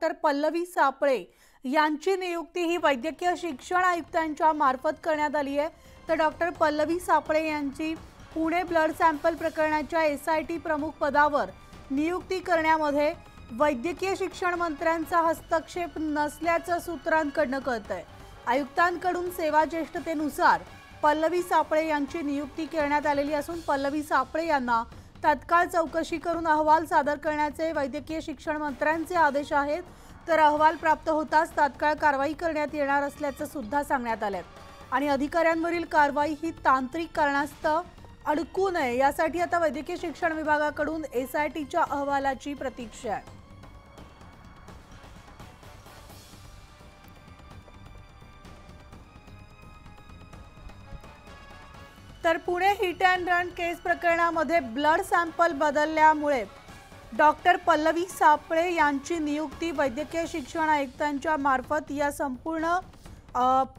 Doctor Pallavi सापळे यांची नियुक्ती ही वैद्यकीय शिक्षण आयुक्तांच्या मार्फत करण्यात आली आहे। तर डॉक्टर पल्लवी सापळे यांची पुणे ब्लड सॅम्पल प्रकरणाच्या SIT प्रमुख पदावर नियुक्ती करण्यामध्ये वैद्यकीय शिक्षण मंत्र्यांचा हस्तक्षेप नसल्याचं सूत्रांकडून कळतंय। आयुक्तांकडून सेवा ज्येष्ठतेनुसार पल्लवी सापळे यांची नियुक्ती करण्यात आलेली असून पल्लवी सापळे यांना तत्काळ चौकशी करून अहवाल सादर करण्याचे वैद्यकीय शिक्षण मंत्र्यांचे आदेश आहेत। तर अहवाल प्राप्त होताच तात्काळ कारवाई करण्यात येणार असल्याचं सुद्धा सांगण्यात आलंय आणि अधिकाऱ्यांवरील कारवाई ही तांत्रिक कारणास्तव अडकू नये यासाठी आता वैद्यकीय शिक्षण विभागाकडून SITच्या अहवालाची प्रतीक्षा आहे। तर पुणे हिट अँड रन केस प्रकरणामध्ये ब्लड सॅम्पल बदलल्यामुळे डॉक्टर पल्लवी सापळे यांची नियुक्ती वैद्यकीय शिक्षण आयुक्तांच्या मार्फत या संपूर्ण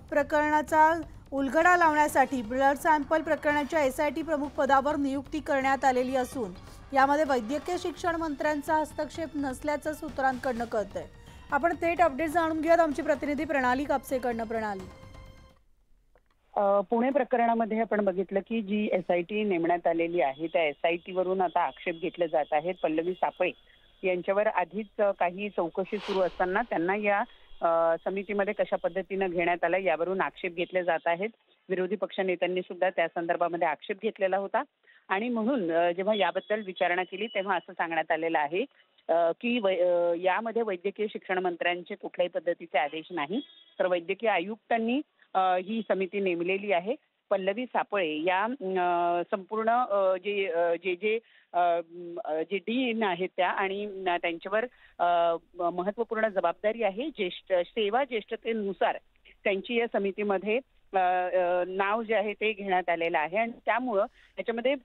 प्रकरणाचा उलगडा लावण्यासाठी ब्लड सॅम्पल प्रकरणाच्या SIT प्रमुख पदावर नियुक्ती करण्यात आलेली असून यामध्ये वैद्यकीय शिक्षण मंत्र्यांचा हस्तक्षेप नसल्याचं सूत्रांकडून कळतंय। आपण थेट अपडेट जाणून घेऊयात आमची प्रतिनिधी प्रणाली कापसेकडून। प्रणाली, पुणे प्रकरणामध्ये आपण बघितलं की जी SIT नेमण्यात आलेली आहे त्या SIT वरून आता आक्षेप घेतले जात आहेत। पल्लवी सापळे यांच्यावर आधीच काही चौकशी सुरू असताना त्यांना या समितीमध्ये कशा पद्धतीने घेण्यात आलं यावरून आक्षेप घेतले जात आहेत। विरोधी पक्ष नेत्यांनी सुद्धा त्या संदर्भामध्ये आक्षेप घेतलेला होता आणि म्हणून जेव्हा याबद्दल विचारणा केली तेव्हा असं सांगण्यात आलेलं आहे की यामध्ये वैद्यकीय शिक्षण मंत्र्यांचे कुठल्याही पद्धतीचे आदेश नाही, तर वैद्यकीय आयुक्तांनी ही समिती नेमलेली आहे। पल्लवी सापळे या संपूर्ण जे डीन आहेत त्या आणि त्यांच्यावर महत्त्वपूर्ण जबाबदारी आहे। सेवा ज्येष्ठतेनुसार त्यांची या समितीमध्ये नाव जे आहे ते घेण्यात आलेलं आहे आणि त्यामुळं त्याच्यामध्ये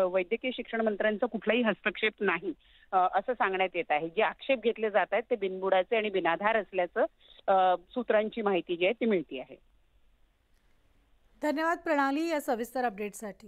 वैद्यकीय शिक्षण मंत्र्यांचा कुठलाही हस्तक्षेप नाही असं सांगण्यात येत आहे। जे आक्षेप घेतले जात आहेत ते बिनबुडाचे आणि बिनाधार असल्याचं सूत्रांची माहिती जी आहे ती मिळते आहे। धन्यवाद प्रणाली या सविस्तर अपडेटसाठी।